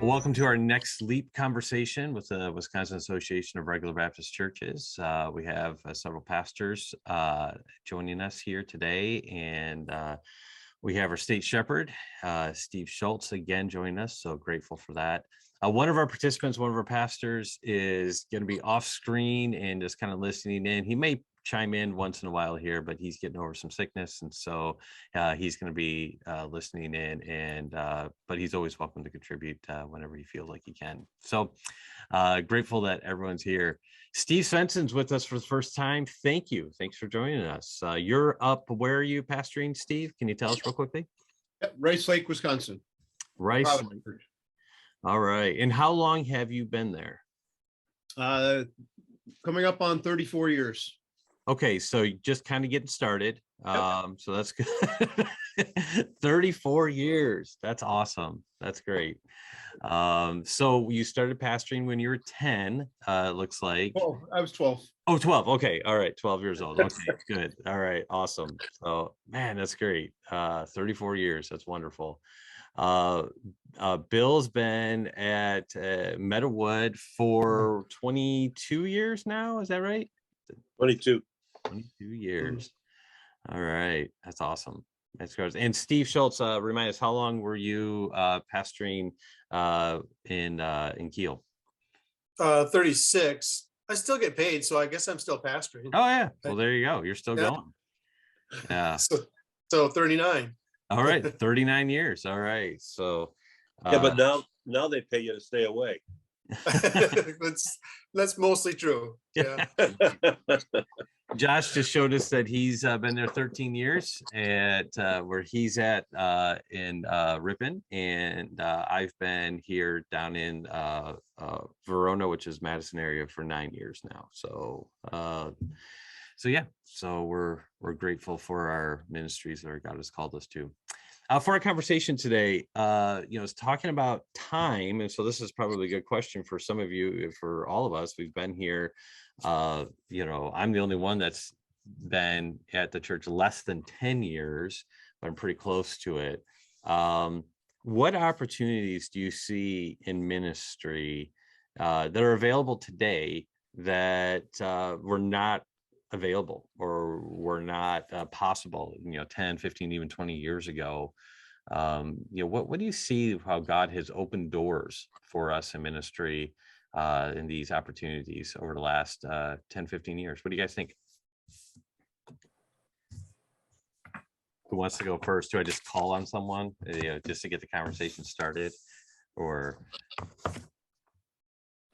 Welcome to our next LEAP conversation with the Wisconsin Association of Regular Baptist Churches. We have several pastors joining us here today, and we have our state shepherd, Steve Schultz, again joining us. So grateful for that. One of our participants, one of our pastors, is going to be off screen and just kind of listening in. He may chime in once in a while here, but he's getting over some sickness, and so he's going to be listening in, and but he's always welcome to contribute whenever he feels like he can. So grateful that everyone's here. Steve Svensson's with us for the first time. Thank you. Thanks for joining us. You're up. Where are you pastoring, Steve? Can you tell us real quickly? Rice Lake, Wisconsin. Rice Lake. All right. And how long have you been there? Coming up on 34 years. Okay, so just kind of getting started. Yep. So that's good. 34 years. That's awesome. That's great. So you started pastoring when you were 10, it looks like. Oh, I was 12. Oh, 12. Okay. All right. 12 years old. Okay, good. All right. Awesome. So, man, that's great. 34 years. That's wonderful. Bill's been at Meadowood for 22 years now. Is that right? 22 years. All right. That's awesome. That's good. And Steve Schultz, remind us, how long were you pastoring in Kiel? 36. I still get paid, so I guess I'm still pastoring. Oh yeah. Well, there you go. You're still going. Yeah. So 39. All right. 39 years. All right. So yeah, but now they pay you to stay away. That's mostly true. Yeah. Josh just showed us that he's been there 13 years at where he's at in Ripon, and I've been here down in Verona, which is Madison area, for 9 years now. So yeah, so we're grateful for our ministries that our God has called us to. For our conversation today, it's talking about time. And so this is probably a good question for some of you, for all of us. We've been here, I'm the only one that's been at the church less than 10 years, but I'm pretty close to it. What opportunities do you see in ministry that are available today that were not available or were not possible 10, 15, even 20 years ago? What do you see how God has opened doors for us in ministry in these opportunities over the last 10, 15 years? What do you guys think? Who wants to go first? Do I just call on someone just to get the conversation started, or?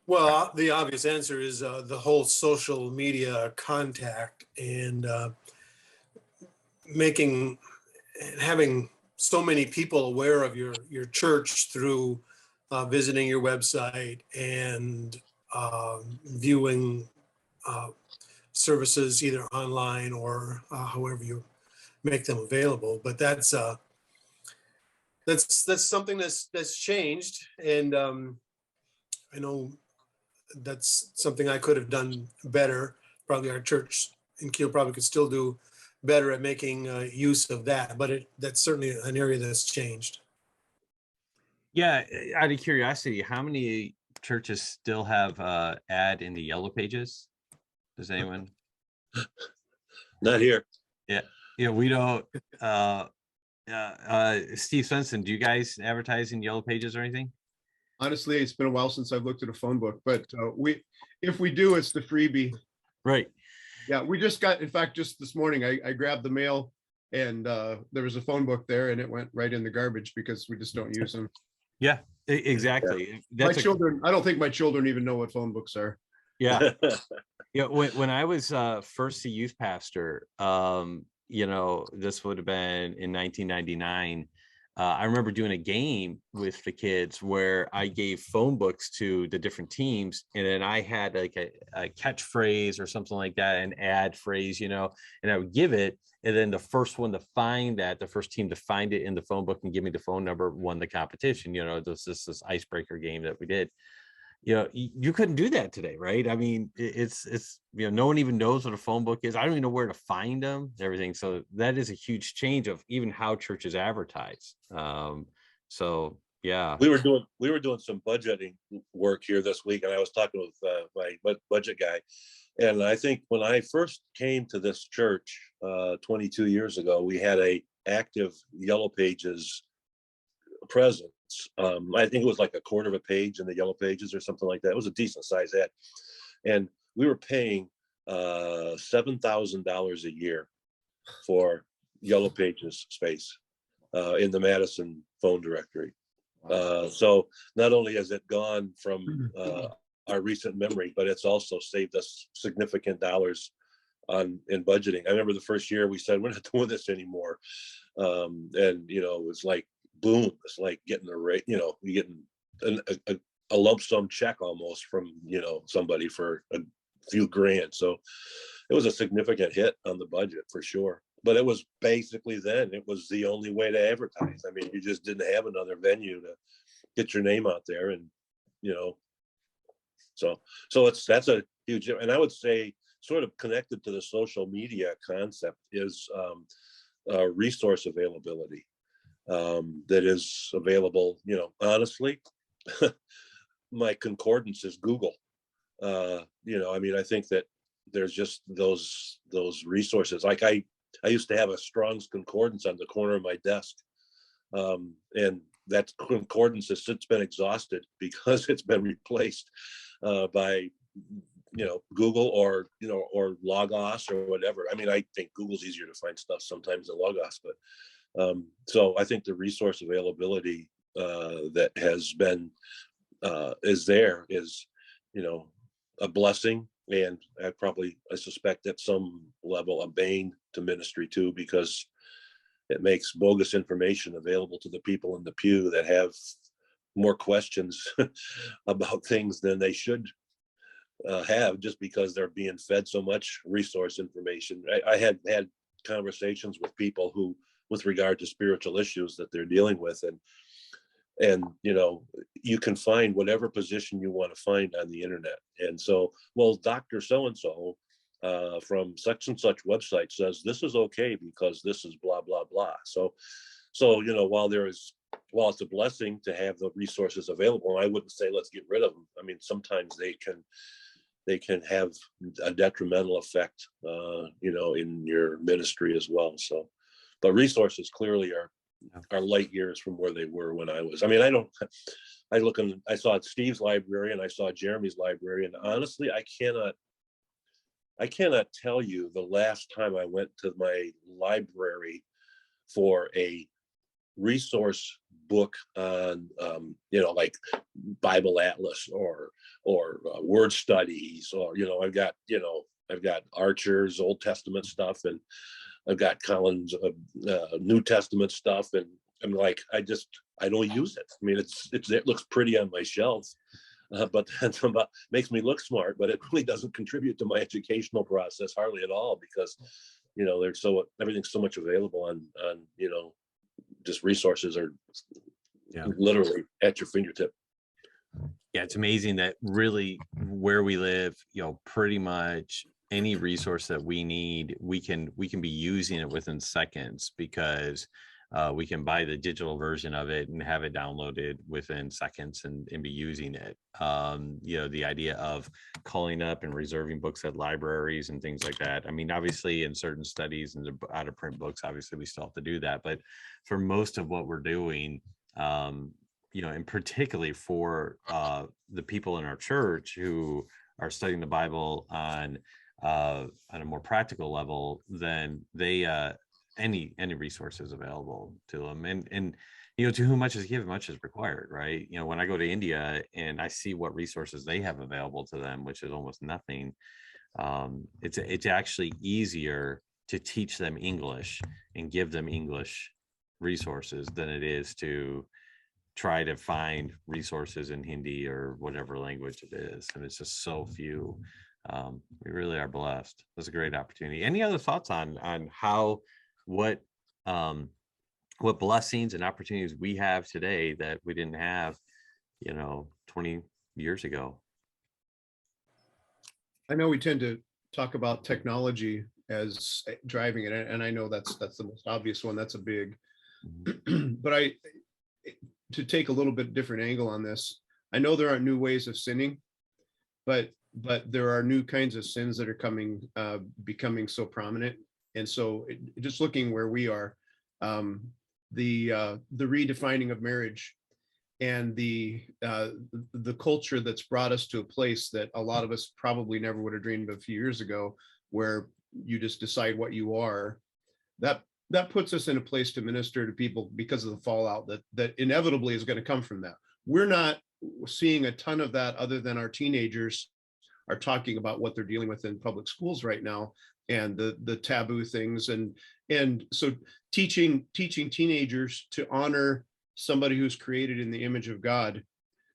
Well, the obvious answer is the whole social media contact and having so many people aware of your church through visiting your website and viewing services either online or however you make them available. But that's something that's changed, and I know that's something I could have done better. Probably our church in Kiel probably could still do better at making use of that, but that's certainly an area that's changed. Yeah, out of curiosity, how many churches still have ad in the yellow pages? Does anyone? Not here. Yeah, we don't. Steve Svensson, do you guys advertise in yellow pages or anything? Honestly, it's been a while since I've looked at a phone book, but if we do, it's the freebie. Right. Yeah, we just got, in fact, just this morning, I grabbed the mail, and there was a phone book there, and it went right in the garbage because we just don't use them. Yeah, exactly. Yeah. My children, I don't think my children even know what phone books are. Yeah. Yeah. When I was first a youth pastor, this would have been in 1999. I remember doing a game with the kids where I gave phone books to the different teams, and then I had like a catchphrase or something like that, an ad phrase, and I would give it, and then the first one to find that, the first team to find it in the phone book and give me the phone number, won the competition. This icebreaker game that we did. You couldn't do that today, right? I mean, it's no one even knows what a phone book is. I don't even know where to find them, everything. So that is a huge change of even how churches advertise. So Yeah. We were doing some budgeting work here this week, and I was talking with my budget guy. And I think when I first came to this church 22 years ago, we had a active Yellow Pages presence. I think it was like a quarter of a page in the Yellow Pages or something like that. It was a decent size ad. And we were paying $7,000 a year for Yellow Pages space in the Madison phone directory. So not only has it gone from our recent memory, but it's also saved us significant dollars in budgeting. I remember the first year we said, we're not doing this anymore. And, it was like, boom, it's like getting a rate, you're getting a lump sum check almost from, somebody for a few grand. So it was a significant hit on the budget for sure. But it was basically then, it was the only way to advertise. I mean, you just didn't have another venue to get your name out there. And, so that's a huge, and I would say sort of connected to the social media concept is resource availability that is available, honestly, my concordance is Google. I think that there's just those resources. Like I used to have a Strong's Concordance on the corner of my desk. And that concordance has since been exhausted because it's been replaced by, Google or Logos or whatever. I mean, I think Google's easier to find stuff sometimes than Logos, but so I think the resource availability that has been is a blessing, and I suspect at some level a bane to ministry too, because it makes bogus information available to the people in the pew that have more questions about things than they should have, just because they're being fed so much resource information. I had conversations with people who, with regard to spiritual issues that they're dealing with, and you can find whatever position you want to find on the internet. And so, well, Dr. So-and-so from such and such website says this is okay because this is blah, blah, blah. So, while it's a blessing to have the resources available, I wouldn't say let's get rid of them. I mean, sometimes they can have a detrimental effect, in your ministry as well. So, but resources clearly are light years from where they were when I was. I mean, I saw Steve's library and I saw Jeremy's library, and honestly, I cannot tell you the last time I went to my library for a resource book on, like Bible Atlas or word studies, or, I've got Archer's Old Testament stuff, and I've got Collins' New Testament stuff, and I'm like, I don't use it. I mean, it looks pretty on my shelf, but then makes me look smart, but it really doesn't contribute to my educational process hardly at all, because everything's so much available on just resources are literally at your fingertip. Yeah, it's amazing that really where we live, pretty much any resource that we need, we can be using it within seconds, because we can buy the digital version of it and have it downloaded within seconds and be using it. The idea of calling up and reserving books at libraries and things like that. I mean, obviously in certain studies and out of print books, obviously we still have to do that. But for most of what we're doing, and particularly for the people in our church who are studying the Bible on a more practical level, then they any resources available to them, and to whom much is given, much is required, right? When I go to India and I see what resources they have available to them, which is almost nothing, it's actually easier to teach them English and give them English resources than it is to try to find resources in Hindi or whatever language it is. And it's just so few. We really are blessed. That's a great opportunity. Any other thoughts on how what blessings and opportunities we have today that we didn't have 20 years ago? I know we tend to talk about technology as driving it, and I know that's the most obvious one. That's a big but to take a little bit different angle on this. I know there aren't new ways of sinning, but there are new kinds of sins that are becoming so prominent. And so just looking where we are, the redefining of marriage and the culture that's brought us to a place that a lot of us probably never would have dreamed of a few years ago, where you just decide what you are, that puts us in a place to minister to people because of the fallout that inevitably is going to come from that. We're not seeing a ton of that, other than our teenagers are talking about what they're dealing with in public schools right now, and the taboo things. And so teaching teenagers to honor somebody who's created in the image of God,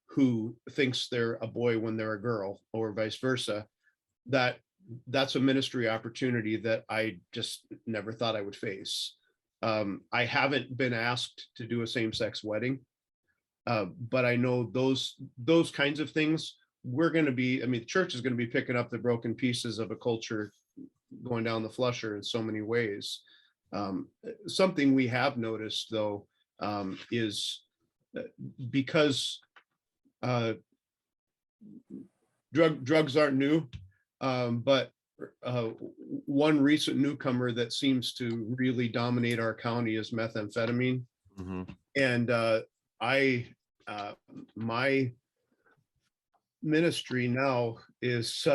who thinks they're a boy when they're a girl, or vice versa, that's a ministry opportunity that I just never thought I would face. I haven't been asked to do a same-sex wedding, but I know those kinds of things, the church is going to be picking up the broken pieces of a culture going down the flusher in so many ways. Something we have noticed, though, is because drugs aren't new, but one recent newcomer that seems to really dominate our county is methamphetamine. Mm-hmm. And my ministry now is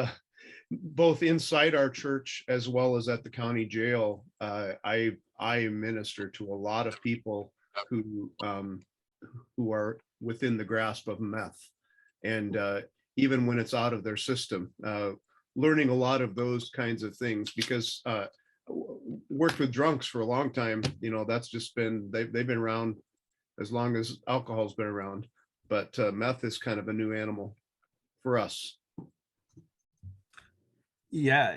both inside our church as well as at the county jail. I minister to a lot of people who are within the grasp of meth, and even when it's out of their system, learning a lot of those kinds of things, because worked with drunks for a long time. That's just they've been around as long as alcohol's been around, but meth is kind of a new animal for us. Yeah,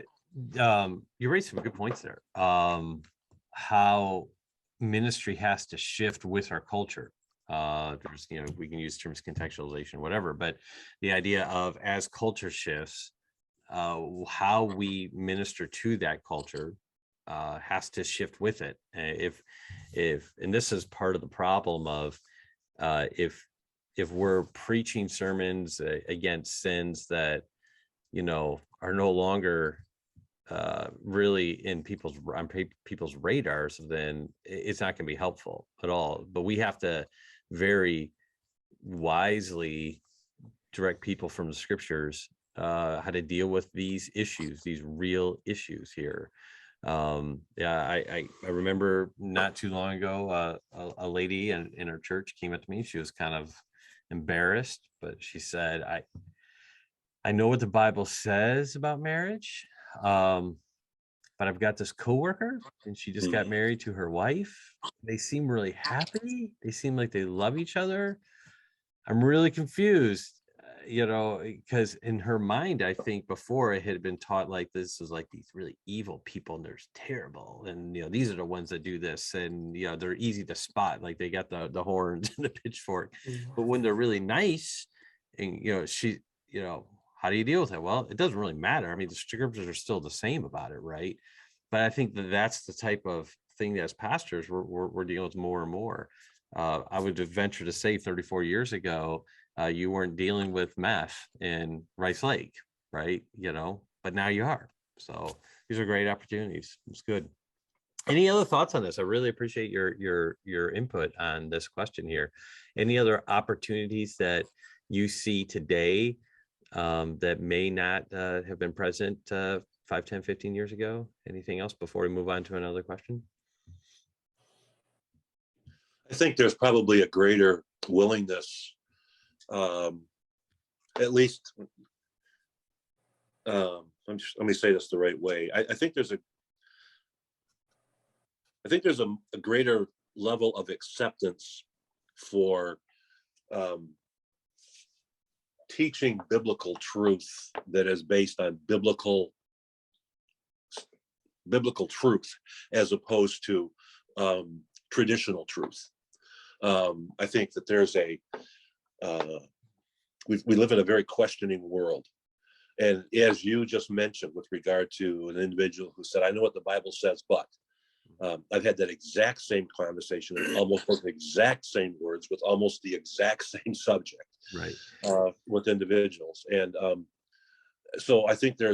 you raised some good points there. How ministry has to shift with our culture. There's, we can use terms contextualization, whatever, but the idea of, as culture shifts, how we minister to that culture has to shift with it. And this is part of the problem of if we're preaching sermons against sins that are no longer really on people's radars, then it's not going to be helpful at all. But we have to very wisely direct people from the scriptures how to deal with these issues, these real issues here. I remember not too long ago, a lady in our church came up to me. She was kind of embarrassed, but she said, I know what the Bible says about marriage, but I've got this coworker and she just got married to her wife. They seem really happy. They seem like they love each other. I'm really confused, because in her mind, I think before it had been taught like this was like these really evil people and they're terrible. And, these are the ones that do this, and, they're easy to spot. Like they got the horns and the pitchfork, but when they're really nice and, how do you deal with it? Well, it doesn't really matter. I mean, the scriptures are still the same about it, right? But I think that's the type of thing that as pastors we're dealing with more and more. I would venture to say 34 years ago, you weren't dealing with meth in Rice Lake, right? But now you are. So these are great opportunities. It's good. Any other thoughts on this? I really appreciate your input on this question here. Any other opportunities that you see today that may not have been present 5, 10, 15 years ago? Anything else before we move on to another question? I think there's probably a greater willingness, at least, let me say this the right way. I think there's a greater level of acceptance for teaching biblical truth that is based on biblical truth, as opposed to traditional truth. I think that there's we live in a very questioning world. And as you just mentioned, with regard to an individual who said, I know what the Bible says, but I've had that exact same conversation in almost the exact same words with almost the exact same subject, Right. with individuals. And so I think we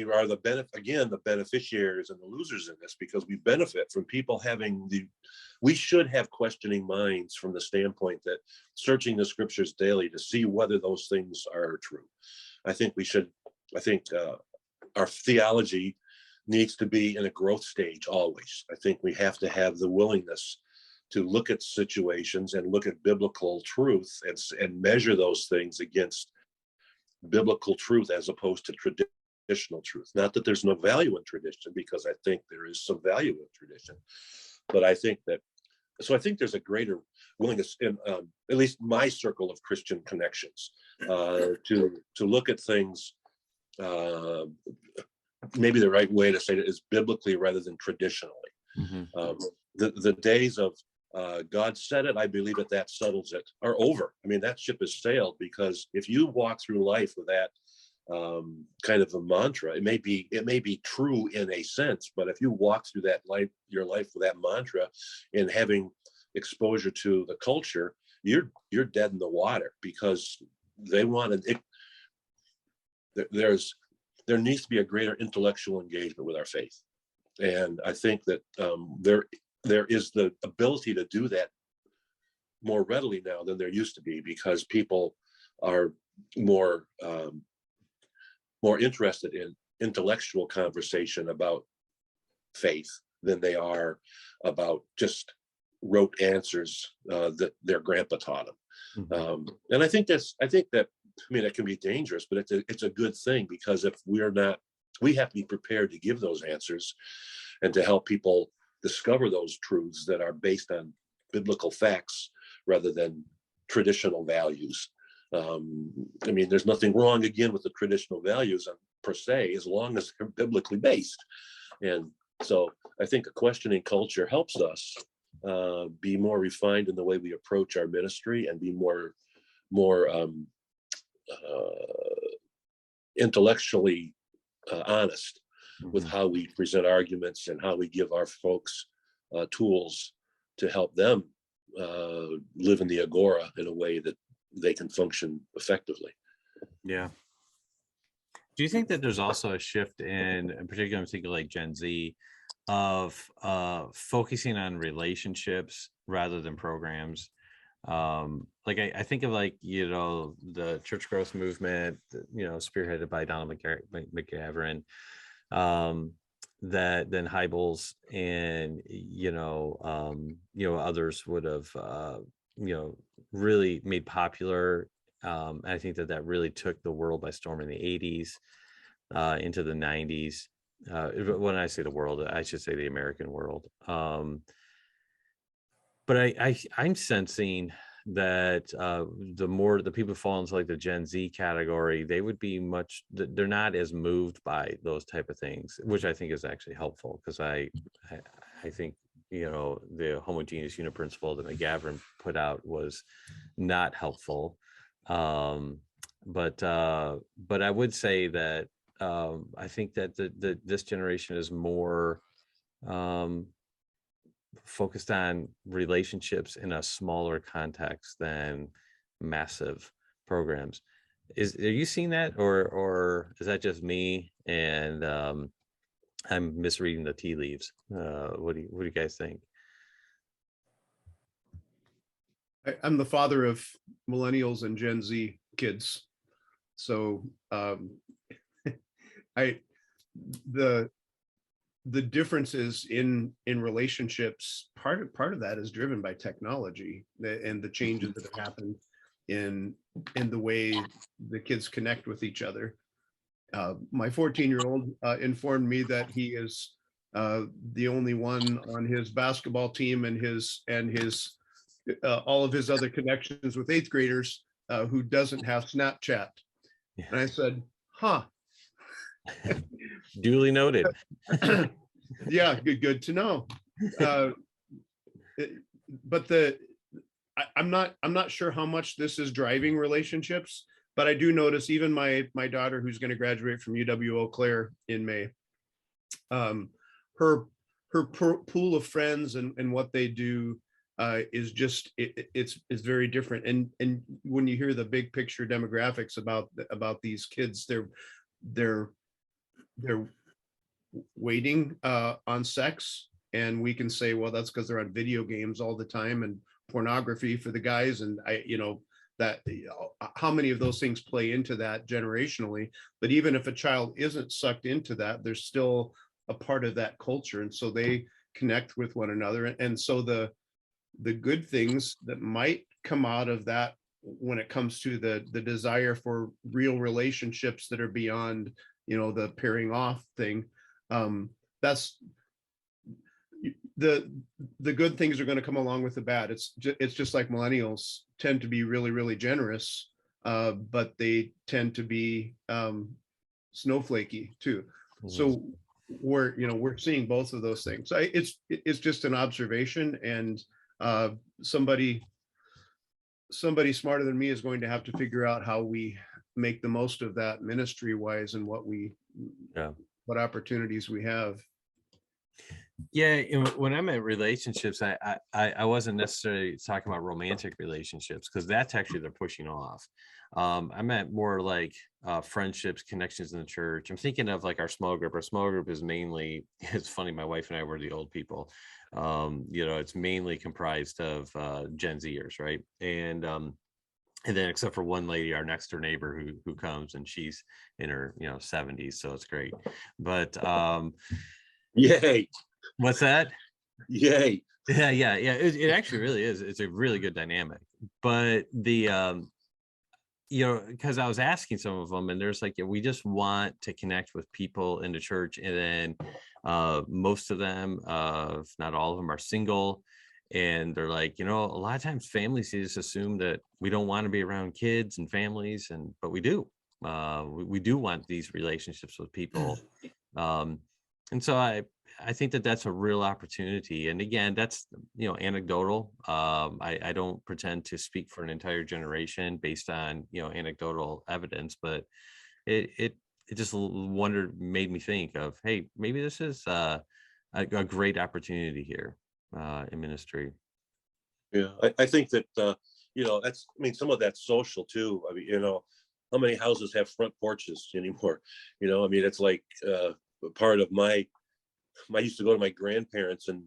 are the beneficiaries and the losers in this, because we benefit from people we should have questioning minds from the standpoint that searching the scriptures daily to see whether those things are true. I think our theology needs to be in a growth stage always. I think we have to have the willingness to look at situations and look at biblical truth and measure those things against biblical truth as opposed to traditional truth. Not that there's no value in tradition, because I think there is some value in tradition, but I think there's a greater willingness in at least my circle of Christian connections to look at things. Maybe the right way to say it is biblically rather than traditionally. The days of God said it, I believe it, that settles it, are over. I mean, that ship has sailed, because if you walk through life with that kind of a mantra, it may be true in a sense, but if you walk through your life with that mantra and having exposure to the culture, you're dead in the water, because they want to. There needs to be a greater intellectual engagement with our faith, and I think that there is the ability to do that more readily now than there used to be, because people are more interested in intellectual conversation about faith than they are about just rote answers that their grandpa taught them. And I think that it can be dangerous, but it's a good thing, because if we have to be prepared to give those answers and to help people discover those truths that are based on biblical facts rather than traditional values. There's nothing wrong, again, with the traditional values per se, as long as they're biblically based. And so I think a questioning culture helps us be more refined in the way we approach our ministry, and be more intellectually honest with how we present arguments and how we give our folks tools to help them live in the agora in a way that they can function effectively. Yeah. Do you think that there's also a shift in particular, I'm thinking like Gen Z, of focusing on relationships rather than programs? I think of the church growth movement, spearheaded by Donald McGavran, that then Hybels and others would have really made popular. I think that really took the world by storm in the 80s into the 90s. When I say the world, I should say the American world. But I'm sensing that the more the people fall into like the Gen Z category, they would be they're not as moved by those type of things, which I think is actually helpful, because I think the homogeneous unit principle that McGavran put out was not helpful. But I would say that I think that this generation is more focused on relationships in a smaller context than massive programs. Are you seeing that, or is that just me and I'm misreading the tea leaves? What do you guys think? I'm the father of millennials and Gen Z kids, so the differences in relationships, part of that is driven by technology and the changes that have happened in the way the kids connect with each other. My 14-year-old informed me that he is the only one on his basketball team and his all of his other connections with 8th graders who doesn't have Snapchat. Yeah. And I said, huh. Duly noted. Yeah, good to know. But I'm not sure how much this is driving relationships, but I do notice even my daughter, who's going to graduate from UW Eau Claire in May, her pool of friends and what they do is just it's very different. And when you hear the big picture demographics about these kids, they're waiting on sex, and we can say, well, that's because they're on video games all the time and pornography for the guys. And that how many of those things play into that generationally. But even if a child isn't sucked into that, they're still a part of that culture, and so they connect with one another. And so the good things that might come out of that when it comes to the desire for real relationships that are beyond, the pairing off thing, that's the good things are going to come along with the bad. It's just like millennials tend to be really, really generous, but they tend to be snowflaky too. So we're seeing both of those things. It's just an observation, and somebody smarter than me is going to have to figure out how we make the most of that ministry wise, and what opportunities we have. Yeah, when I'm in relationships, I wasn't necessarily talking about romantic relationships, because that's actually they're pushing off. I meant more like friendships, connections in the church. I'm thinking of like our small group. Our small group is mainly, it's funny, my wife and I were the old people. It's mainly comprised of Gen Zers, right? And then except for one lady, our next door neighbor who comes, and she's in her 70s, so it's great. But Yay. what's that? Yay. Yeah. It actually really is. It's a really good dynamic. But the because I was asking some of them, and there's like, we just want to connect with people in the church. And then most of them, if not all of them, are single. And they're like, a lot of times families just assume that we don't want to be around kids and families, but we do. We do want these relationships with people. And so I think that that's a real opportunity. And again, that's, anecdotal. I don't pretend to speak for an entire generation based on, anecdotal evidence, but it just made me think of, hey, maybe this is a great opportunity here in ministry. Yeah, I think that, some of that's social too. I mean, how many houses have front porches anymore? It's like part of I used to go to my grandparents in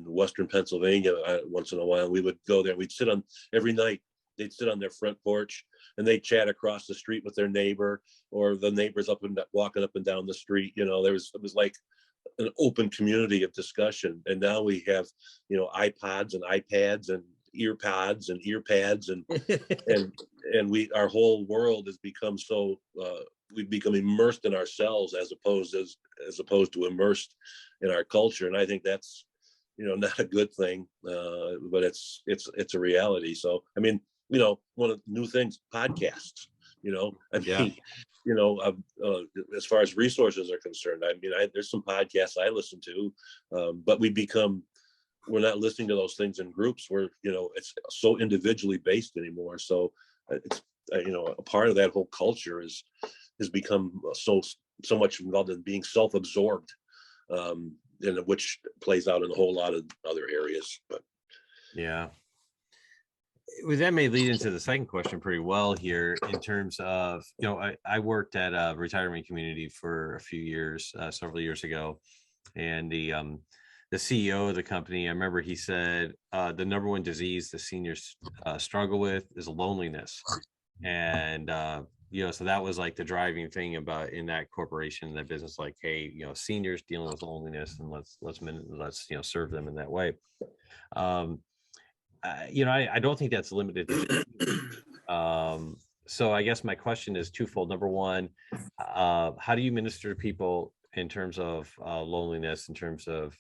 Western Pennsylvania once in a while. We would go there. We'd sit on every night. They'd sit on their front porch, and they'd chat across the street with their neighbor, or the neighbors walking up and down the street. It was like an open community of discussion. And now we have, iPods and iPads and earpods and earpads and our whole world has become so we've become immersed in ourselves as opposed to immersed in our culture. And I think that's not a good thing, but it's a reality. So one of the new things, podcasts, as far as resources are concerned, there's some podcasts I listen to, but we're not listening to those things in groups where, it's so individually based anymore. So it's, a part of that whole culture has become so much involved in being self-absorbed, and which plays out in a whole lot of other areas. But yeah. Well, that may lead into the second question pretty well here in terms of, I worked at a retirement community for a few years, several years ago. And the CEO of the company, I remember he said, the number one disease the seniors struggle with is loneliness. And, so that was like the driving thing about in that corporation, that business, like, hey, seniors dealing with loneliness, and let's serve them in that way. I don't think that's limited to so I guess my question is twofold. Number one, how do you minister to people in terms of loneliness, in terms of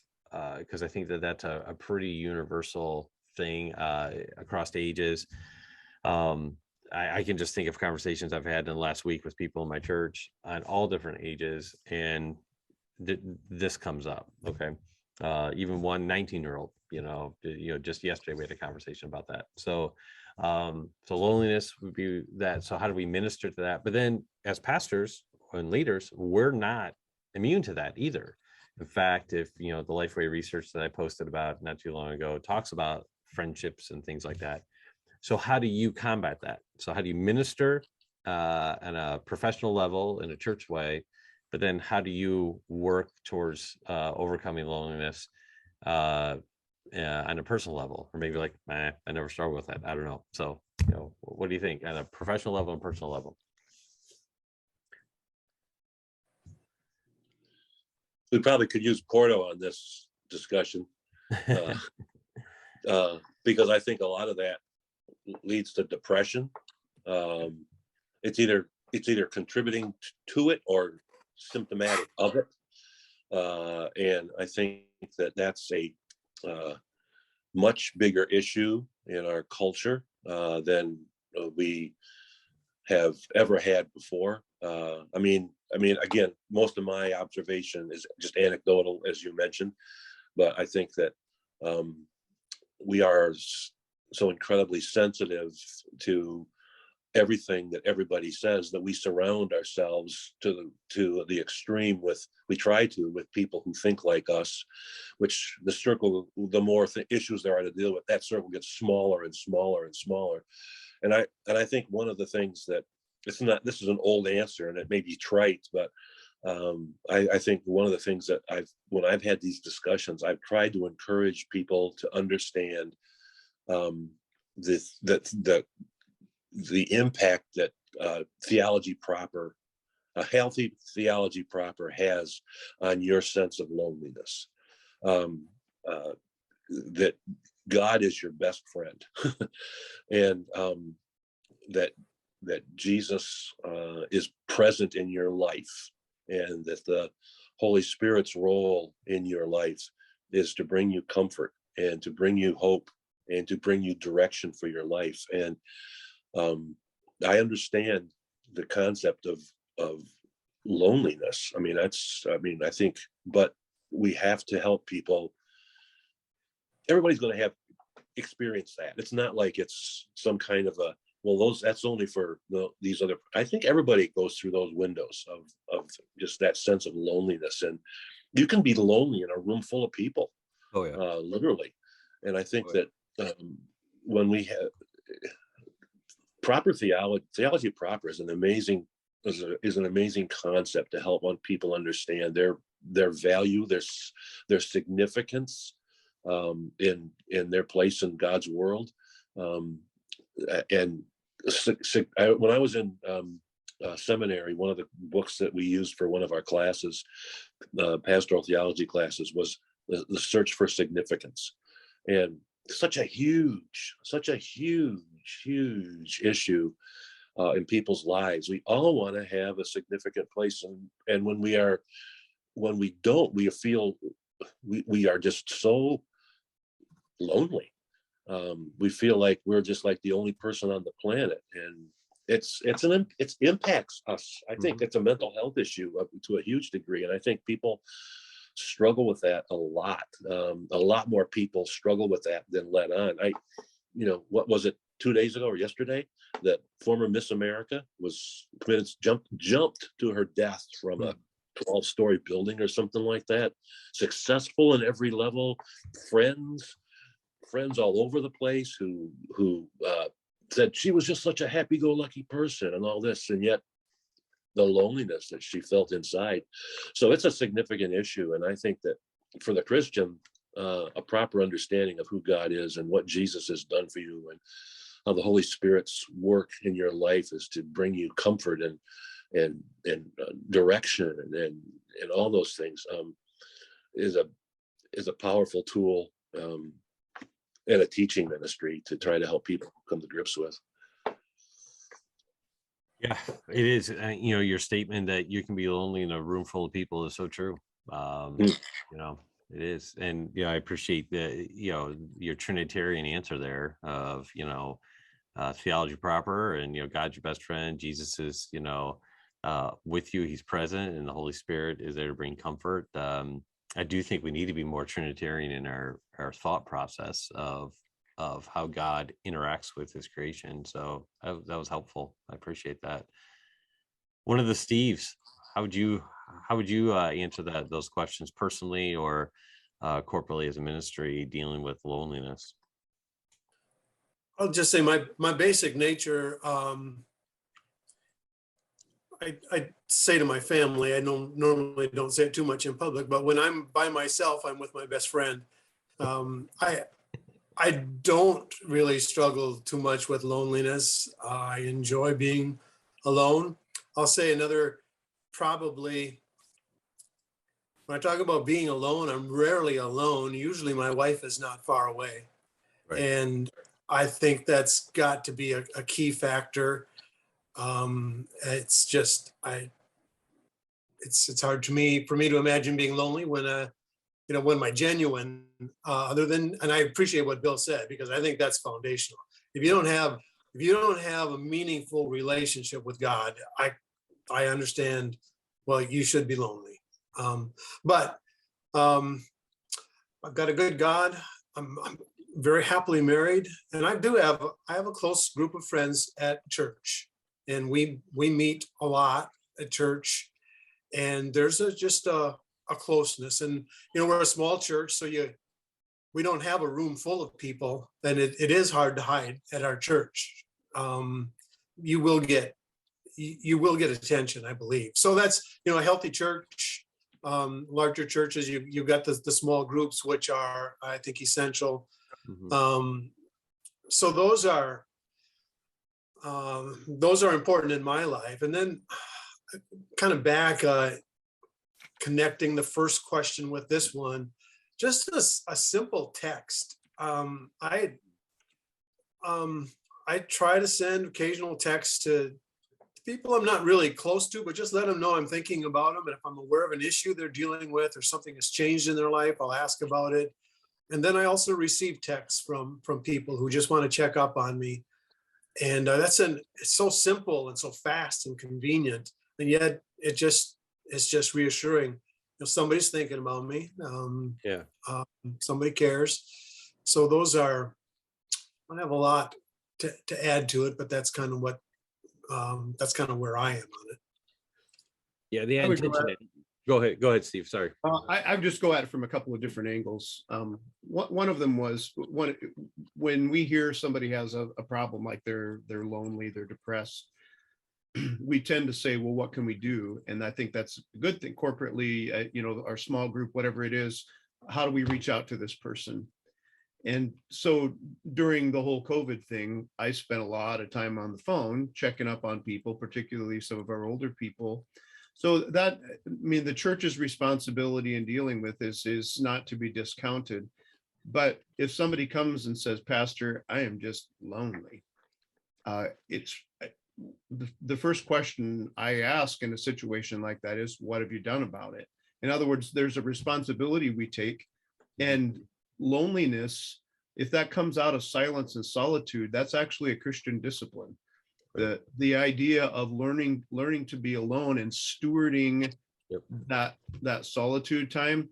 because I think that's a pretty universal thing across ages. I can just think of conversations I've had in the last week with people in my church on all different ages, and this comes up. Okay. Even one 19-year-old, just yesterday we had a conversation about that. So loneliness would be that. So how do we minister to that? But then as pastors and leaders, we're not immune to that either. In fact, if you know the Lifeway research that I posted about not too long ago talks about friendships and things like that. So how do you combat that? So how do you minister on a professional level in a church way, but then how do you work towards overcoming loneliness on a personal level, or maybe like, I never started with that. I don't know. So, you know, what do you think on a professional level and personal level? We probably could use Porto on this discussion because I think a lot of that leads to depression. It's either contributing to it or symptomatic of it, and I think that that's a much bigger issue in our culture than we have ever had before. I mean, again, most of my observation is just anecdotal, as you mentioned, but I think that we are so incredibly sensitive to everything that everybody says that we surround ourselves to the extreme with. We try to with people who think like us, which the circle, the more issues there are to deal with, that circle gets smaller and smaller and smaller. And I think one of the things that this is an old answer and it may be trite, but I think one of the things that when I've had these discussions, I've tried to encourage people to understand the impact that theology proper, a healthy theology proper, has on your sense of loneliness. That God is your best friend, and that Jesus is present in your life, and that the Holy Spirit's role in your life is to bring you comfort and to bring you hope and to bring you direction for your life. And I understand the concept of loneliness. I think, but we have to help people. Everybody's going to have experienced that. It's not like it's some kind of a, well, that's only for these other. I think everybody goes through those windows of just that sense of loneliness, and you can be lonely in a room full of people. Oh yeah, literally. And I think that when we have proper theology proper is an amazing concept to help people understand their value, their significance in their place in God's world. And when I was in seminary, one of the books that we used for one of our classes, pastoral theology classes, was the Search for Significance. And such a huge issue in people's lives. We all want to have a significant place, and when we don't, we feel we are just so lonely. We feel like we're just like the only person on the planet, and it impacts us. I think it's a mental health issue to a huge degree, and I think people struggle with that a lot. A lot more people struggle with that than let on. What was it, 2 days ago or yesterday, that former Miss America was jumped to her death from a 12-story building or something like that. Successful in every level, friends all over the place who said she was just such a happy-go-lucky person and all this, and yet the loneliness that she felt inside. So it's a significant issue, and I think that for the Christian, a proper understanding of who God is and what Jesus has done for you and how the Holy Spirit's work in your life is to bring you comfort and direction and all those things, is a powerful tool and a teaching ministry to try to help people come to grips with. Yeah, it is. Your statement that you can be lonely in a room full of people is so true. It is. And I appreciate your Trinitarian answer there of, theology proper, and, God's your best friend. Jesus is, with you, he's present, and the Holy Spirit is there to bring comfort. I do think we need to be more Trinitarian in our thought process of how God interacts with his creation. So that was helpful. I appreciate that. One of the Steves, how how would you answer those questions personally or corporately as a ministry dealing with loneliness? I'll just say my basic nature. I say to my family, I normally don't say it too much in public, but when I'm by myself, I'm with my best friend. I don't really struggle too much with loneliness. I enjoy being alone. I'll say another, probably, when I talk about being alone, I'm rarely alone. Usually my wife is not far away. Right. And I think that's got to be a key factor. It's just, it's hard for me to imagine being lonely when when my genuine, other than, and I appreciate what Bill said, because I think that's foundational. If you don't have a meaningful relationship with God, I understand, well, you should be lonely. But I've got a good God. I'm very happily married, and I have a close group of friends at church, and we meet a lot at church, and there's just a closeness. And we're a small church, so we don't have a room full of people, and it is hard to hide at our church. You will get attention, I believe. So that's a healthy church. Larger churches, you've got the small groups, which are, I think, essential. Mhm. So those are important in my life. And then kind of back, connecting the first question with this one, just a simple text. I try to send occasional texts to people I'm not really close to, but just let them know I'm thinking about them. And if I'm aware of an issue they're dealing with or something has changed in their life, I'll ask about it. And then I also receive texts from people who just want to check up on me. And it's so simple and so fast and convenient. And yet it's just reassuring. Somebody's thinking about me. Yeah. Somebody cares. So those are, I don't have a lot to add to it, but that's kind of where I am on it. Yeah. The I would go intention. Go ahead, Steve. Sorry. I would just go at it from a couple of different angles. One of them was when we hear somebody has a problem, like they're lonely, they're depressed, we tend to say, well, what can we do? And I think that's a good thing corporately, our small group, whatever it is, how do we reach out to this person? And so during the whole COVID thing, I spent a lot of time on the phone checking up on people, particularly some of our older people. So the church's responsibility in dealing with this is not to be discounted. But if somebody comes and says, Pastor, I am just lonely, it's the first question I ask in a situation like that is, what have you done about it? In other words, there's a responsibility we take, and loneliness, if that comes out of silence and solitude, that's actually a Christian discipline. The idea of learning to be alone and stewarding that solitude time.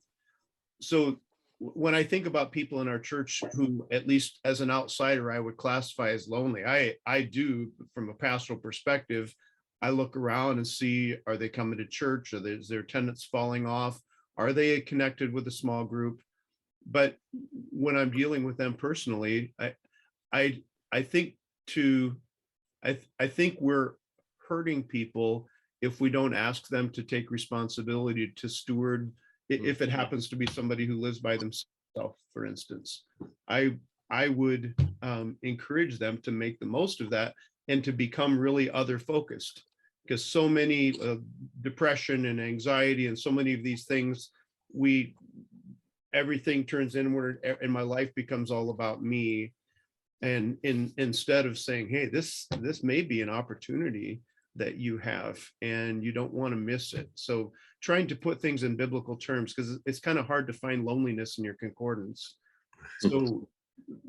So when I think about people in our church who, at least as an outsider, I would classify as lonely, I do, from a pastoral perspective, I look around and see, are they coming to church? Is their attendance falling off? Are they connected with a small group? But when I'm dealing with them personally, I think we're hurting people if we don't ask them to take responsibility to steward. If it happens to be somebody who lives by themselves, for instance, I would encourage them to make the most of that and to become really other focused, because so many depression and anxiety and so many of these things, everything turns inward and my life becomes all about me. And instead of saying, hey, this may be an opportunity that you have and you don't want to miss it. So trying to put things in biblical terms, because it's kind of hard to find loneliness in your concordance.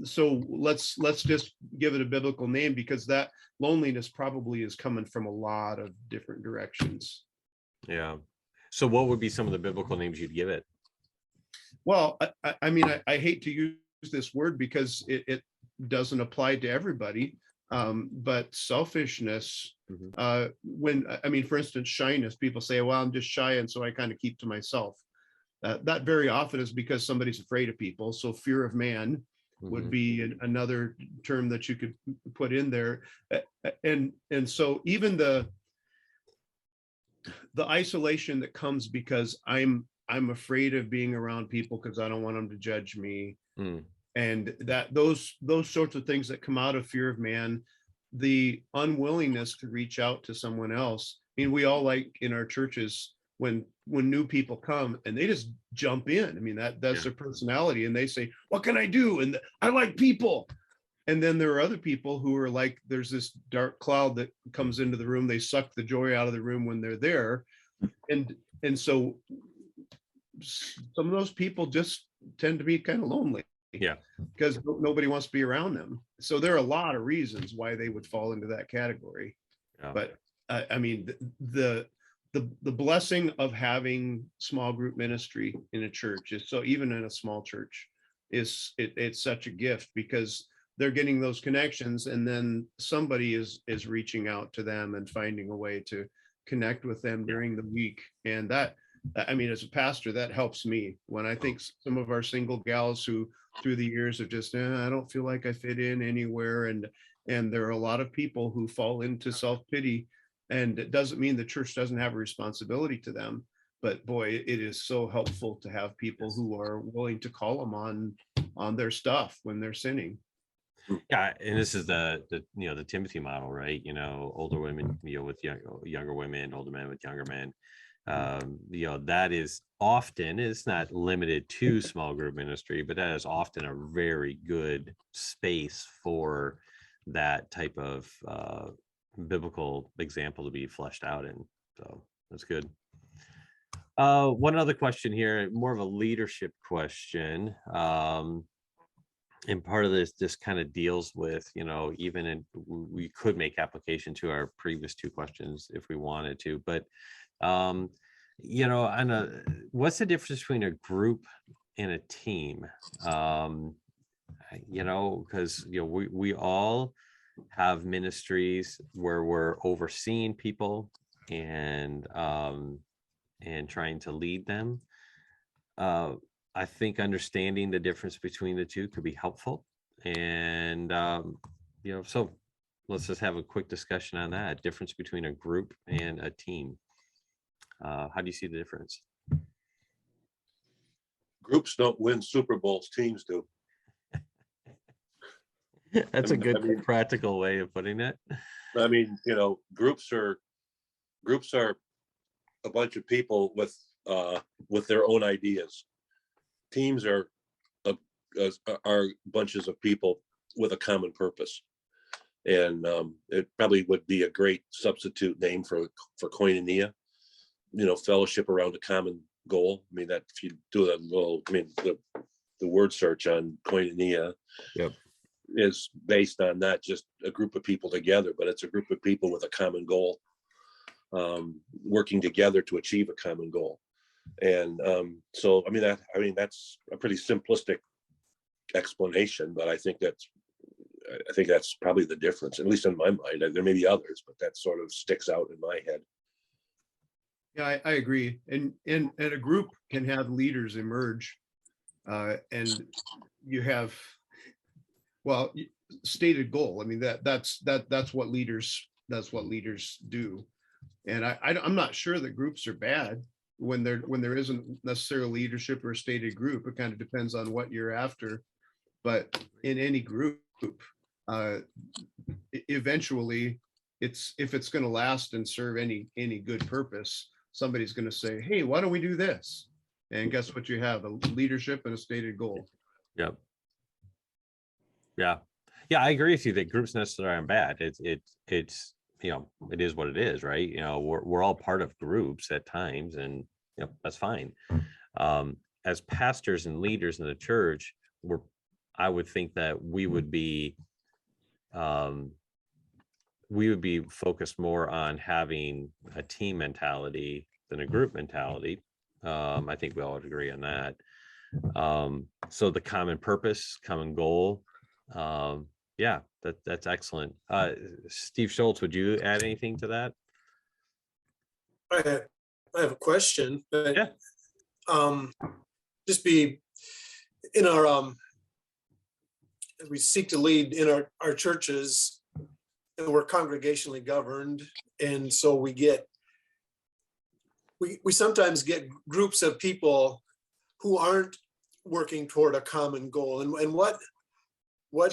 So let's just give it a biblical name, because that loneliness probably is coming from a lot of different directions. Yeah. So what would be some of the biblical names you'd give it? Well, I mean, I hate to use this word because it doesn't apply to everybody. But selfishness, Mhm. I mean, for instance, shyness, people say, well, I'm just shy, and so I kind of keep to myself. That very often is because somebody's afraid of people. So fear of man would Mhm. be another term that you could put in there. And so even the isolation that comes because I'm afraid of being around people because I don't want them to judge me, Mm. and that those sorts of things that come out of fear of man, the unwillingness to reach out to someone else. I mean, we all like in our churches when new people come and they just jump in. I mean, that's Yeah. their personality, and they say, what can I do? And I like people. And then there are other people who are like, there's this dark cloud that comes into the room. They suck the joy out of the room when they're there. And so some of those people just tend to be kind of lonely. Yeah. Because nobody wants to be around them. So there are a lot of reasons why they would fall into that category. Yeah. But I mean, the blessing of having small group ministry in a church is, so even in a small church, it's such a gift, because they're getting those connections, and then somebody is reaching out to them and finding a way to connect with them during the week. And that, I mean, as a pastor, that helps me when I think some of our single gals who through the years of just, I don't feel like I fit in anywhere. And there are a lot of people who fall into self-pity, and it doesn't mean the church doesn't have a responsibility to them, but boy, it is so helpful to have people who are willing to call them on their stuff when they're sinning. Yeah, and this is the the Timothy model, right? Older women, with younger women, older men with younger men. That is often, it's not limited to small group ministry, but that is often a very good space for that type of biblical example to be fleshed out in. So that's good. One other question here, more of a leadership question. And part of this kind of deals with, even in, we could make application to our previous two questions if we wanted to, but what's the difference between a group and a team? Because we all have ministries where we're overseeing people and trying to lead them. I think understanding the difference between the two could be helpful. And, so let's just have a quick discussion on that difference between a group and a team. How do you see the difference? Groups don't win Super Bowls, teams do. That's a good I mean, practical way of putting it. I mean, groups are a bunch of people with their own ideas. Teams are bunches of people with a common purpose, and it probably would be a great substitute name for koinonia. Fellowship around a common goal. I mean, that if you do that little, I mean, the word search on koinonia, Yep, is based on not just a group of people together, but it's a group of people with a common goal, working together to achieve a common goal. And so, I mean, that's a pretty simplistic explanation, but I think that's probably the difference, at least in my mind. There may be others, but that sort of sticks out in my head. Yeah, I agree. And a group can have leaders emerge, and you have, well, stated goal. I mean, that's what leaders do. And I'm not sure that groups are bad when there isn't necessarily leadership or a stated group. It kind of depends on what you're after. But in any group, eventually, if it's going to last and serve any good purpose, somebody's going to say, hey, why don't we do this? And guess what? You have a leadership and a stated goal. yep, yeah, I agree with you that groups necessarily aren't bad. It's it is what it is, right? We're all part of groups at times, and that's fine. As pastors and leaders in the church, I would think that we would be focused more on having a team mentality than a group mentality. I think we all would agree on that. So the common purpose, common goal, Yeah, that's excellent. Steve Schultz, would you add anything to that? I have a question, but Yeah. just be in our we seek to lead in our churches, and we're congregationally governed, and so we sometimes get groups of people who aren't working toward a common goal, and what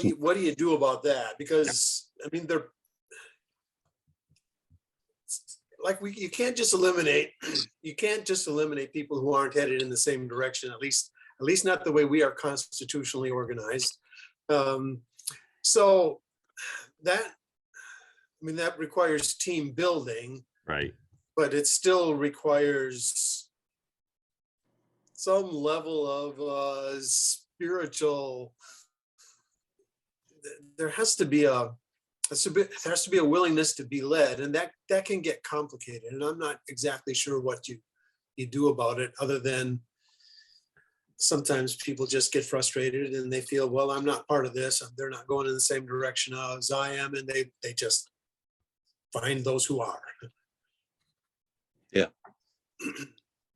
do you do about that? Because I mean, they're like you can't just eliminate people who aren't headed in the same direction, at least not the way we are constitutionally organized. So that requires team building, Right. but it still requires some level of spiritual. There has to be a willingness to be led, and that can get complicated. And I'm not exactly sure what you do about it, other than sometimes people just get frustrated and they feel, well, I'm not part of this. They're not going in the same direction as I am, and they just find those who are. Yeah.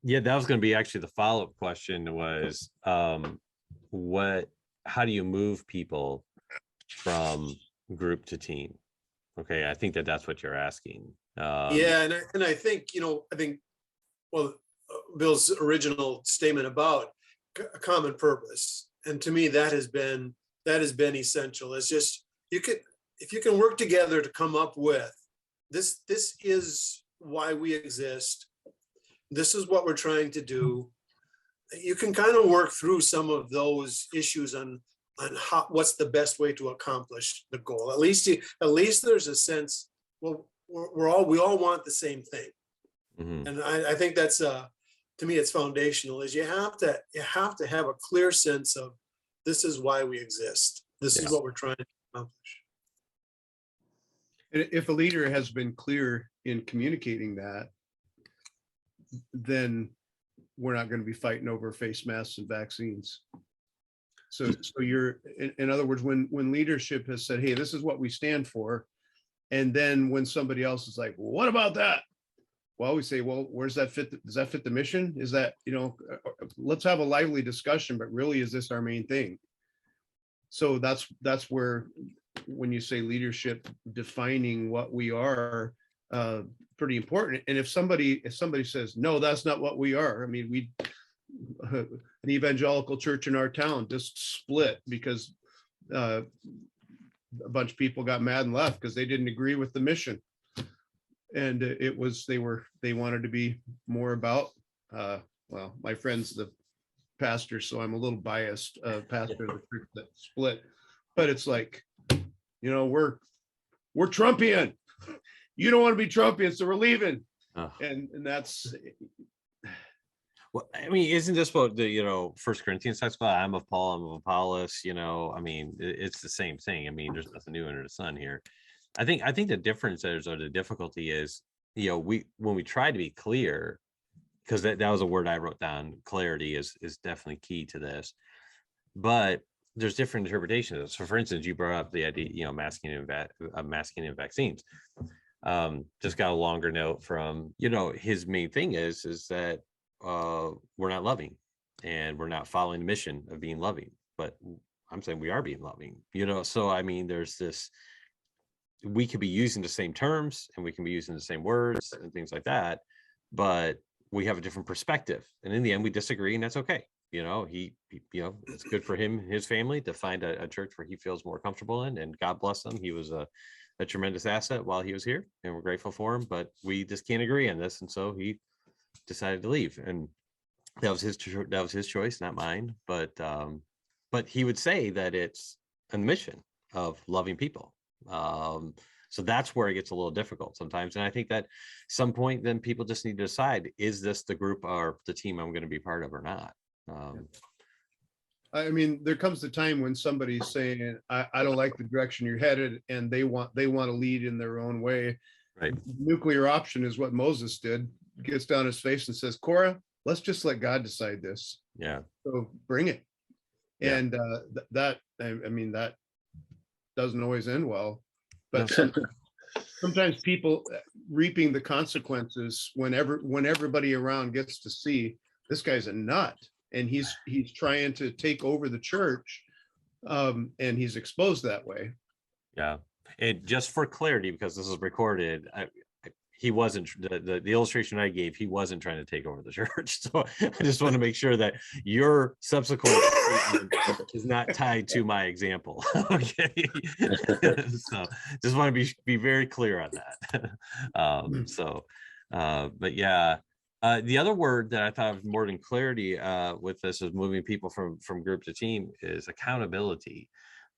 Yeah, that was going to be actually the follow-up question was, how do you move people from group to team? Okay, I think that's what you're asking. Yeah, and I think, well, Bill's original statement about a common purpose, and to me that has been essential. It's just if you can work together to come up with this is why we exist, this is what we're trying to do. You can kind of work through some of those issues on what's the best way to accomplish the goal. At least there's a sense, well, we all want the same thing. Mm-hmm. And I think that's to me it's foundational, is you have to have a clear sense of this is why we exist. This is what we're trying to accomplish. And if a leader has been clear in communicating that, then we're not going to be fighting over face masks and vaccines. So you're, in other words, when leadership has said, hey, this is what we stand for, and then when somebody else is like, well, what about that? Well, we say, well, where's that fit? Does that fit the mission? Is that, let's have a lively discussion, but really, is this our main thing? So that's where, when you say leadership, defining what we are, pretty important. And if somebody says, no, that's not what we are. I mean, an evangelical church in our town just split because a bunch of people got mad and left because they didn't agree with the mission. And they wanted to be more about, well, my friend's the pastor, so I'm a little biased, pastor of the church that split, but it's like, we're Trumpian. You don't want to be Trumpian, so we're leaving. Oh. And that's, well, I mean, isn't this what the, 1 Corinthians talks about? I'm of Paul, I'm of Apollos, I mean, it's the same thing. I mean, there's nothing new under the sun here. I think the difference is, or the difficulty is, when we try to be clear, because that was a word I wrote down, clarity is definitely key to this, but there's different interpretations. So for instance, you brought up the idea, masking and vaccines. Just got a longer note from, his main thing is that we're not loving and we're not following the mission of being loving, but I'm saying we are being loving, so I mean, there's this, we could be using the same terms and we can be using the same words and things like that, but we have a different perspective, and in the end we disagree, and that's okay. He it's good for him and his family to find a church where he feels more comfortable in, and God bless him. He was a tremendous asset while he was here, and we're grateful for him, but we just can't agree on this, and so he decided to leave, and that was his choice, not mine. But he would say that it's a mission of loving people. So that's where it gets a little difficult sometimes, and I think that some point then people just need to decide, is this the group or the team I'm going to be part of or not? I mean, there comes the time when somebody's saying, I don't like the direction you're headed, and they want to lead in their own way. Right. Nuclear option is what Moses did. Gets down his face and says, Korah, let's just let God decide this. Yeah. So bring it. Yeah. And that doesn't always end well. No. But sometimes people reaping the consequences when everybody around gets to see this guy's a nut and he's trying to take over the church, and he's exposed that way. Yeah. And just for clarity, because this is recorded, he wasn't the illustration I gave, he wasn't trying to take over the church. So I just want to make sure that your subsequent statement is not tied to my example. Okay. So just want to be very clear on that. But yeah. The other word that I thought of more than clarity with this is moving people from group to team is accountability.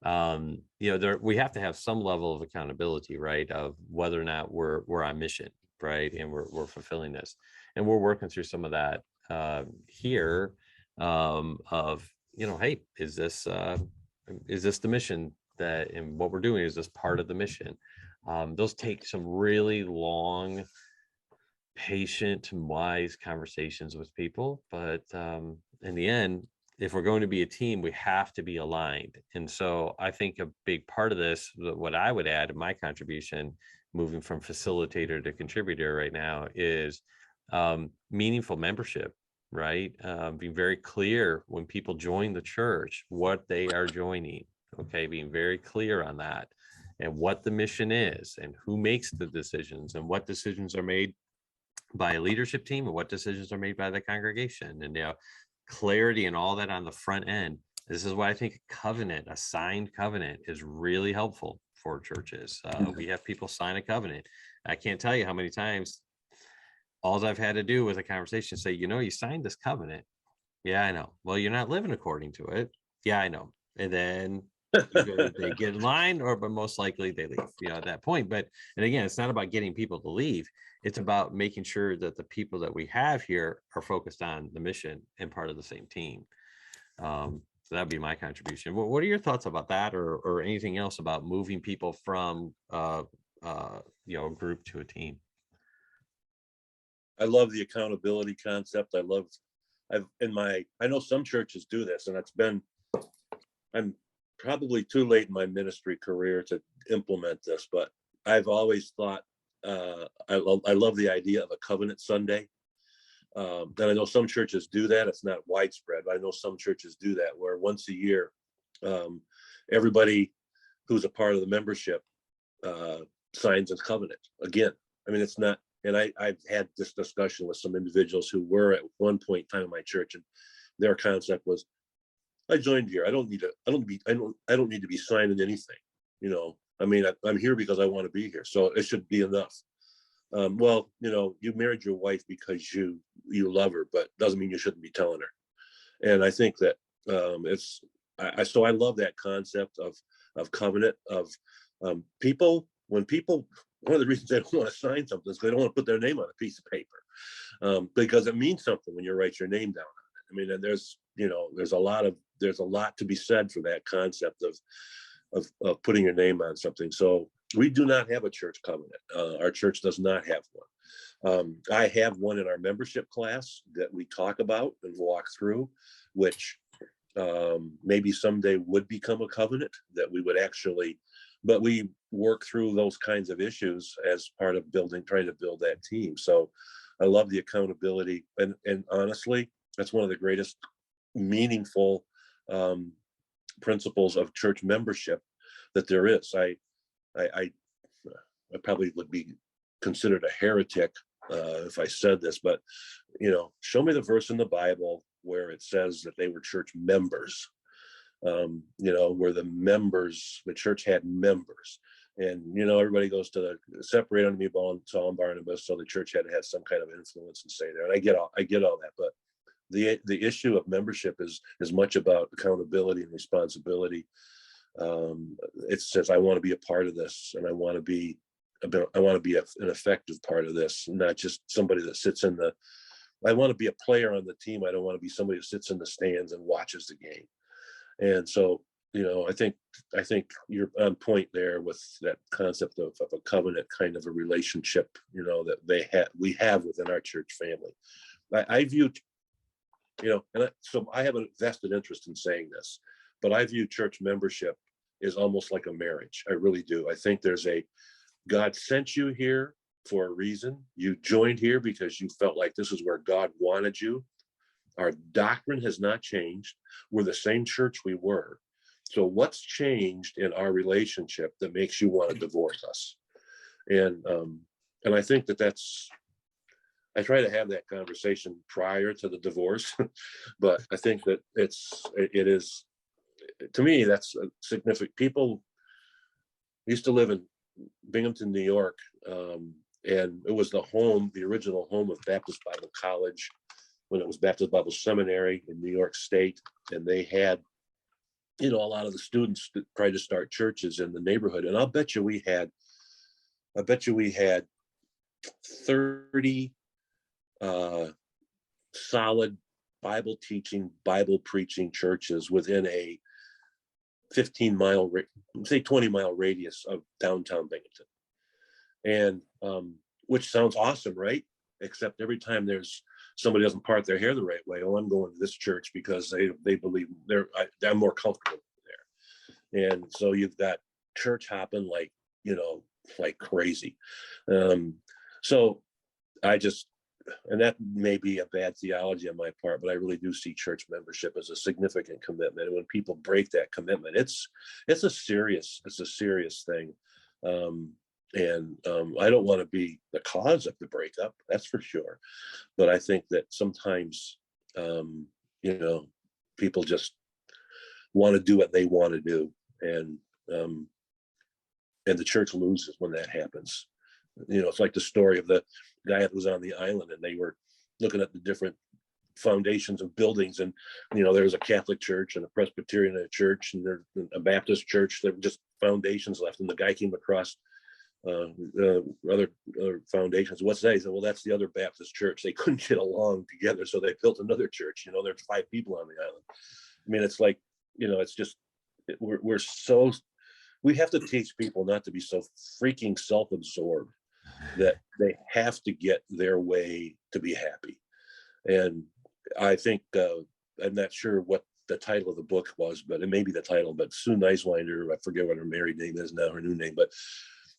We have to have some level of accountability, right, of whether or not we're on mission, right, and we're fulfilling this, and we're working through some of that here of hey, is this the mission that, and what we're doing, is this part of the mission? Those take some really long, patient and wise conversations with people, but in the end, if we're going to be a team, we have to be aligned. And so I think a big part of this, what I would add in my contribution, moving from facilitator to contributor right now, is meaningful membership, right? Being very clear when people join the church, what they are joining, okay? Being very clear on that and what the mission is and who makes the decisions and what decisions are made by a leadership team and what decisions are made by the congregation, and clarity and all that on the front end. This is why I think a signed covenant is really helpful for churches. We have people sign a covenant. I can't tell you how many times all I've had to do with a conversation say, you signed this covenant. Yeah, I know. Well, you're not living according to it. Yeah, I know. And then either they get in line, but most likely they leave, at that point. And again, it's not about getting people to leave. It's about making sure that the people that we have here are focused on the mission and part of the same team. So that'd be my contribution. What are your thoughts about that, or anything else about moving people from a group to a team? I love the accountability concept. I know some churches do this, and I'm probably too late in my ministry career to implement this, but I've always thought I love the idea of a covenant Sunday. And I know some churches do that. It's not widespread, but I know some churches do that, where once a year, everybody who's a part of the membership signs a covenant again. I mean, it's not, and I've had this discussion with some individuals who were at one point in time in my church, and their concept was, I joined here. I don't need to be signing anything. I mean, I'm here because I want to be here, so it should be enough. Well, you married your wife because you love her, but doesn't mean you shouldn't be telling her. And I think that so I love that concept of covenant, of people. When people, one of the reasons they don't want to sign something is they don't want to put their name on a piece of paper, because it means something when you write your name down on it. I mean, and there's a lot to be said for that concept of putting your name on something. So we do not have a church covenant. Our church does not have one. I have one in our membership class that we talk about and walk through, which maybe someday would become a covenant that we would actually, but we work through those kinds of issues as part of trying to build that team. So I love the accountability, and honestly, that's one of the greatest meaningful principles of church membership that there is. I probably would be considered a heretic if I said this, but show me the verse in the Bible where it says that they were church members. Where the church had members, and everybody goes to the separate unto me Saul and Barnabas, so the church had to have some kind of influence and say there. And I get all that, but the issue of membership is as much about accountability and responsibility. It says, I want to be a part of this, and I want to be an effective part of this, not just somebody that sits I want to be a player on the team. I don't want to be somebody who sits in the stands and watches the game. And so, I think you're on point there with that concept of a covenant kind of a relationship, that we have within our church family. I view, so I have a vested interest in saying this, but I view church membership is almost like a marriage. I really do. I think there's God sent you here for a reason. You joined here because you felt like this is where God wanted you. Our doctrine has not changed. We're the same church we were. So what's changed in our relationship that makes you want to divorce us? And I think I try to have that conversation prior to the divorce, but I think that it is, to me, that's a significant. People used to live in Binghamton, New York, and it was the original home of Baptist Bible College when it was Baptist Bible Seminary in New York State. And they had, a lot of the students that tried to start churches in the neighborhood. And I'll bet you we had 30 solid Bible teaching, Bible preaching churches within a 15-mile, say 20-mile radius of downtown Binghamton. And which sounds awesome, right? Except every time somebody doesn't part their hair the right way, I'm going to this church because they believe they're more comfortable there. And so you've got church hopping like crazy. So and that may be a bad theology on my part, but I really do see church membership as a significant commitment. And when people break that commitment, it's a serious thing. And I don't want to be the cause of the breakup, that's for sure. But I think that sometimes, people just want to do what they want to do. And the church loses when that happens. It's like the story of the guy that was on the island, and they were looking at the different foundations of buildings, and there was a Catholic church and a Presbyterian church and there's a Baptist church. There were just foundations left, and the guy came across other foundations. What's that? He said, well, that's the other Baptist church. They couldn't get along together, so they built another church. There's 5 people on the island. I mean, it's like, it's just we have to teach people not to be so freaking self-absorbed that they have to get their way to be happy. And I think I'm not sure what the title of the book was, but it may be the title, but Sue Neiswinder, I forget what her married name is now, her new name, but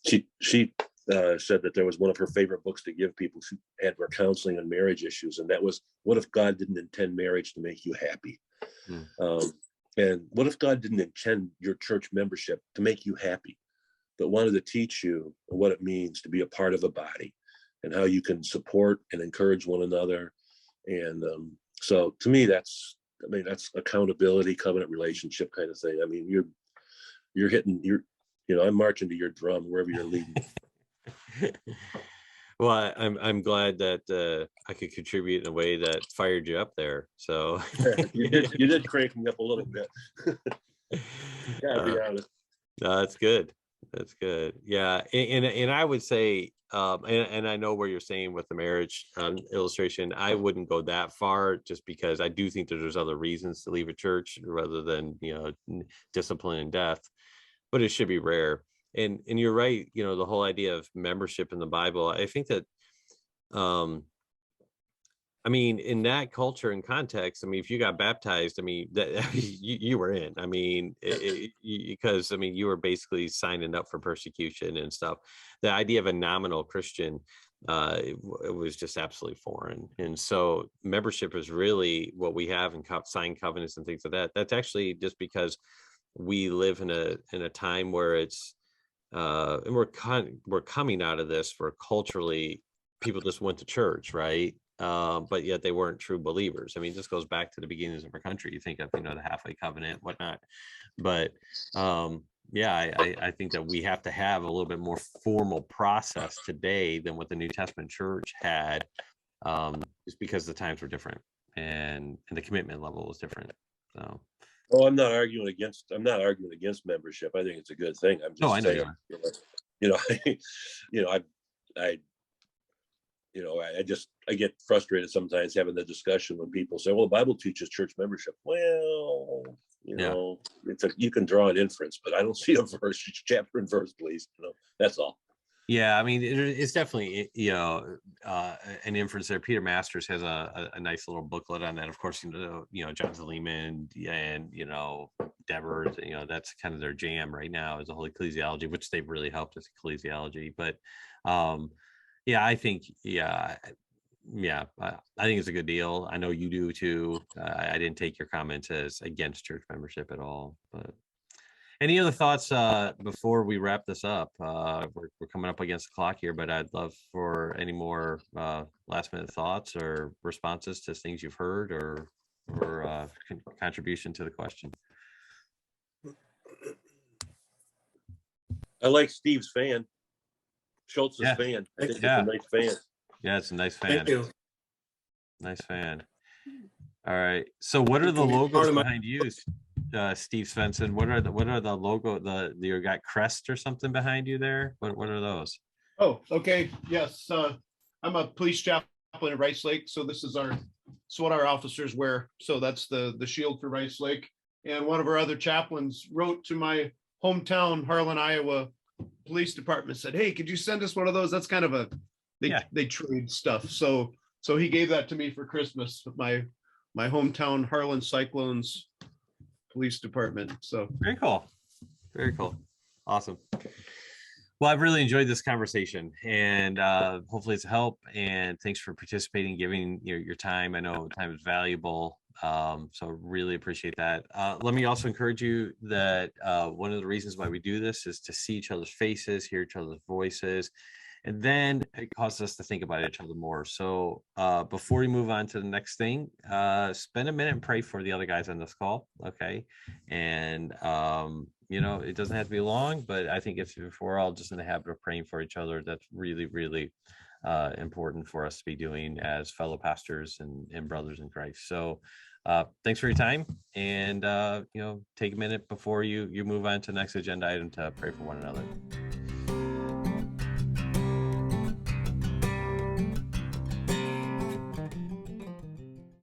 she said that there was one of her favorite books to give people who had for counseling on marriage issues. And that was, what if God didn't intend marriage to make you happy? And what if God didn't intend your church membership to make you happy, but wanted to teach you what it means to be a part of a body and how you can support and encourage one another. And so to me, that's accountability, covenant relationship kind of thing. I mean, I'm marching to your drum wherever you're leading. Well, I'm glad that I could contribute in a way that fired you up there. So you did crank me up a little bit. Gotta be honest. No, that's good. That's good. Yeah, and I would say, and I know where you're saying with the marriage illustration. I wouldn't go that far, just because I do think that there's other reasons to leave a church rather than discipline and death. But it should be rare. And you're right, the whole idea of membership in the Bible, I think that, I mean, in that culture and context, I mean, if you got baptized, I mean, that you were in. I mean, because you were basically signing up for persecution and stuff. The idea of a nominal Christian, it was just absolutely foreign. And so membership is really what we have in signed covenants and things like that. That's actually just because we live in a time where it's, and we're coming out of this where culturally people just went to church, right? But yet they weren't true believers. I mean, this goes back to the beginnings of our country. You think of the halfway covenant, whatnot. But I think that we have to have a little bit more formal process today than what the New Testament church had, just because the times were different and the commitment level was different. So. Oh, I'm not arguing against membership. I think it's a good thing. I'm just saying, I get frustrated sometimes having the discussion when people say, well, the Bible teaches church membership. Well, you can draw an inference, but I don't see a verse, chapter and verse, please. That's all. Yeah, I mean, it's definitely, an inference there. Peter Masters has a nice little booklet on that. Of course, John Lehman and, endeavors. You know, that's kind of their jam right now is the whole ecclesiology, which they've really helped with ecclesiology. But yeah, I think, I think it's a good deal. I know you do too. I didn't take your comments as against church membership at all. But any other thoughts before we wrap this up? We're coming up against the clock here, but I'd love for any more last minute thoughts or responses to things you've heard or contribution to the question. I like Steve's fan. Schultz's Yeah. fan. I think Yeah. it's a nice fan. Yeah, it's a nice fan. Thank you. Nice fan. All right. So what are the It can be part logos of my- behind you, Steve Svensson? What are the logo? You got crest or something behind you there? What are those? Oh, okay. Yes. I'm a police chaplain at Rice Lake. So this is what our officers wear. So that's the shield for Rice Lake. And one of our other chaplains wrote to my hometown, Harlan, Iowa police department, said, "Hey, could you send us one of those?" That's kind of they trade stuff. So he gave that to me for Christmas, my hometown Harlan Cyclones police department. So Very cool. Very cool. Awesome. Well, I've really enjoyed this conversation, and hopefully it's a help. And thanks for participating, giving your time. I know time is valuable, so really appreciate that. Let me also encourage you that one of the reasons why we do this is to see each other's faces, hear each other's voices, and then it causes us to think about each other more. So before we move on to the next thing, spend a minute and pray for the other guys on this call, okay? And it doesn't have to be long, but I think if we're all just in the habit of praying for each other, that's really, really important for us to be doing as fellow pastors and brothers in Christ. So thanks for your time, and take a minute before you move on to the next agenda item to pray for one another.